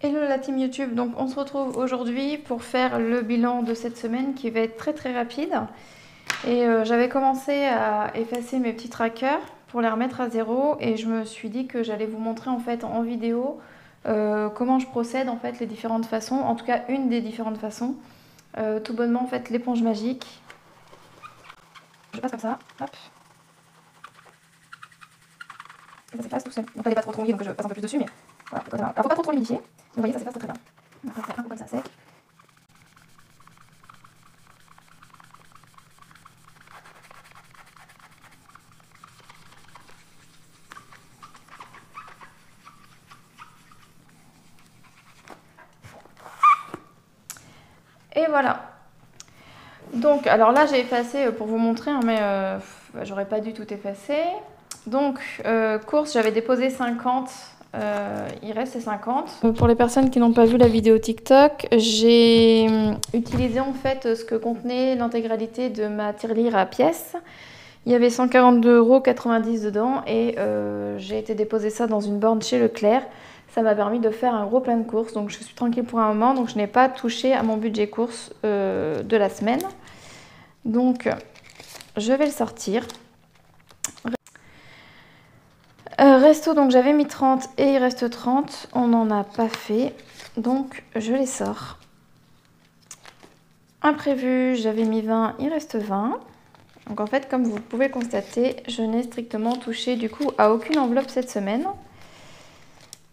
Hello la team YouTube, donc on se retrouve aujourd'hui pour faire le bilan de cette semaine qui va être très rapide. Et j'avais commencé à effacer mes petits trackers pour les remettre à zéro et je me suis dit que j'allais vous montrer en fait en vidéo comment je procède en fait les différentes façons, en tout cas une des différentes façons. Tout bonnement en fait l'éponge magique. Je passe comme ça, hop. Et ça s'efface tout seul. Donc là il n'est pas trop mouillé donc je passe un peu plus dessus mais voilà. Alors faut pas trop l'humidifier. Vous voyez ça s'efface très bien. On va faire un peu comme ça sec. Et voilà. Donc, alors là, j'ai effacé pour vous montrer, hein, mais j'aurais pas dû tout effacer. Donc, course, j'avais déposé 50. Il reste les 50. Pour les personnes qui n'ont pas vu la vidéo TikTok, j'ai utilisé en fait ce que contenait l'intégralité de ma tirelire à pièces. Il y avait 142,90 € dedans et j'ai été déposer ça dans une borne chez Leclerc. Ça m'a permis de faire un gros plein de courses, donc je suis tranquille pour un moment, donc je n'ai pas touché à mon budget course de la semaine. Donc je vais le sortir. Resto, donc j'avais mis 30 et il reste 30, on n'en a pas fait, donc je les sors. Imprévu, j'avais mis 20, il reste 20. Donc en fait, comme vous pouvez constater, je n'ai strictement touché du coup à aucune enveloppe cette semaine.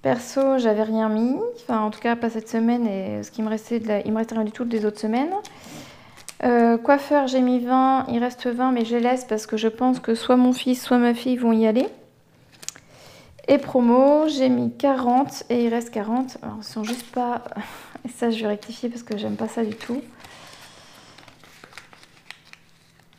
Perso, j'avais rien mis, enfin en tout cas pas cette semaine et ce qui me restait, il me restait rien du tout des autres semaines. Coiffeur, j'ai mis 20, il reste 20 mais je les laisse parce que je pense que soit mon fils soit ma fille vont y aller. Et promo, j'ai mis 40 et il reste 40. Alors ils sont juste pas... Et ça je vais rectifier parce que j'aime pas ça du tout.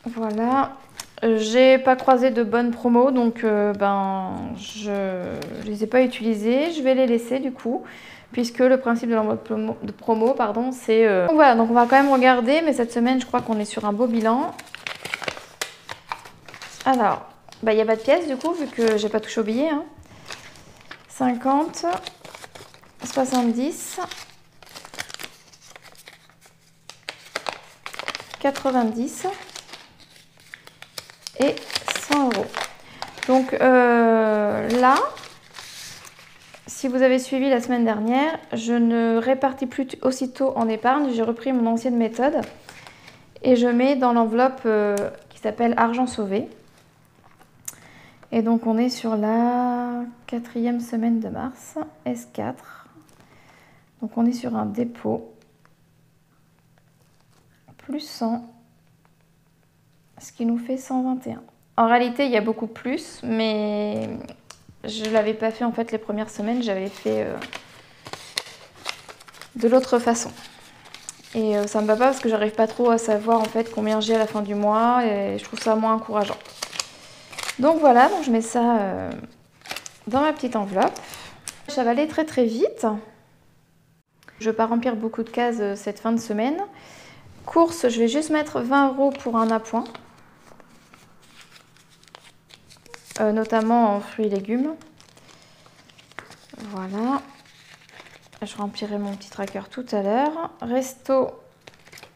Voilà. J'ai pas croisé de bonnes promos, donc je les ai pas utilisées. Je vais les laisser du coup, puisque le principe de l'enveloppe de promo, pardon, c'est... Donc voilà, donc on va quand même regarder, mais cette semaine, je crois qu'on est sur un beau bilan. Alors, il n'y a pas de pièces du coup, vu que j'ai pas touché au billet. Hein. 50, 70, 90... et 100 €. Donc là, si vous avez suivi la semaine dernière, je ne répartis plus aussitôt en épargne. J'ai repris mon ancienne méthode et je mets dans l'enveloppe qui s'appelle Argent Sauvé. Et donc on est sur la 4e semaine de mars, S4. Donc on est sur un dépôt plus 100. Ce qui nous fait 121. En réalité, il y a beaucoup plus, mais je ne l'avais pas fait en fait les premières semaines, j'avais fait de l'autre façon. Et ça me va pas parce que j'arrive pas trop à savoir en fait combien j'ai à la fin du mois et je trouve ça moins encourageant. Donc voilà, donc je mets ça dans ma petite enveloppe. Ça va aller très vite. Je ne vais pas remplir beaucoup de cases cette fin de semaine. Course, je vais juste mettre 20 € pour un appoint. Notamment en fruits et légumes. Voilà. Je remplirai mon petit tracker tout à l'heure. Resto,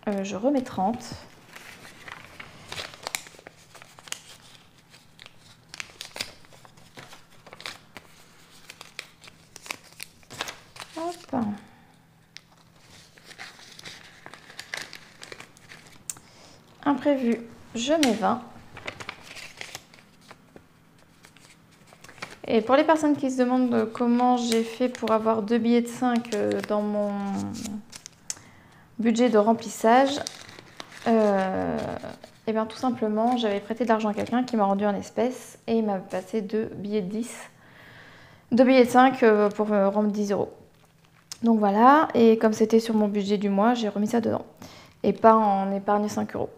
je remets 30. Hop. Imprévu, je mets 20. Et pour les personnes qui se demandent comment j'ai fait pour avoir 2 billets de 5 dans mon budget de remplissage, et bien tout simplement, j'avais prêté de l'argent à quelqu'un qui m'a rendu en espèces et il m'a passé 2 billets de 10, 2 billets de 5 pour me rendre 10 €. Donc voilà, et comme c'était sur mon budget du mois, j'ai remis ça dedans et pas en épargne 5 €.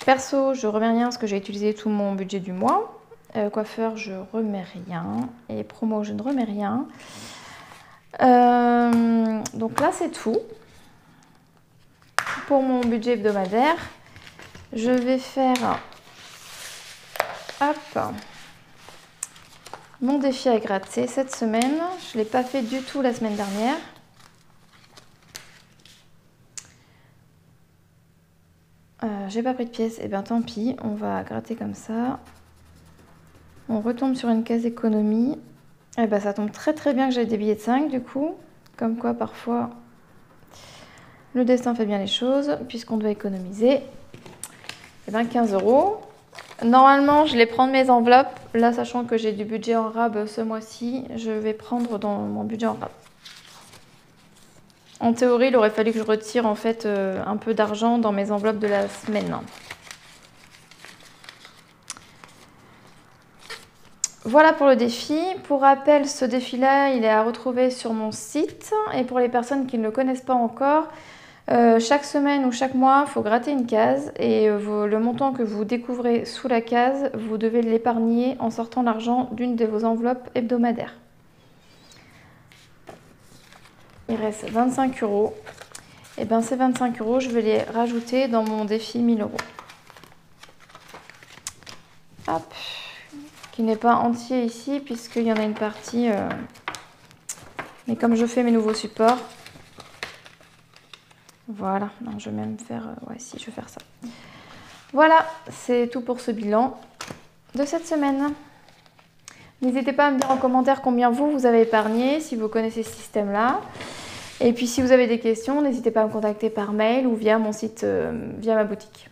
Perso, je remets rien parce que j'ai utilisé tout mon budget du mois. Coiffeur, je remets rien. Et promo, je ne remets rien. Donc là, c'est tout. Pour mon budget hebdomadaire, je vais faire mon défi à gratter cette semaine. Je ne l'ai pas fait du tout la semaine dernière. j'ai pas pris de pièces, et bien tant pis, on va gratter comme ça. On retombe sur une case économie. Et ben ça tombe très très bien que j'ai des billets de 5 du coup. Comme quoi parfois le destin fait bien les choses, puisqu'on doit économiser. Et ben 15 €. Normalement je vais prendre mes enveloppes. Là sachant que j'ai du budget en rab ce mois-ci, je vais prendre dans mon budget en rab. En théorie, il aurait fallu que je retire en fait un peu d'argent dans mes enveloppes de la semaine. Voilà pour le défi. Pour rappel, ce défi-là, il est à retrouver sur mon site. Et pour les personnes qui ne le connaissent pas encore, chaque semaine ou chaque mois, il faut gratter une case. Et le montant que vous découvrez sous la case, vous devez l'épargner en sortant l'argent d'une de vos enveloppes hebdomadaires. Il reste 25 €. Et bien ces 25 €, je vais les rajouter dans mon défi 1000 €. Hop, qui n'est pas entier ici puisqu'il y en a une partie. Mais comme je fais mes nouveaux supports, voilà. Non, je vais même faire. Ouais, si, je vais faire ça. Voilà, c'est tout pour ce bilan de cette semaine. N'hésitez pas à me dire en commentaire combien vous avez épargné, si vous connaissez ce système-là. Et puis si vous avez des questions, n'hésitez pas à me contacter par mail ou via mon site, via ma boutique.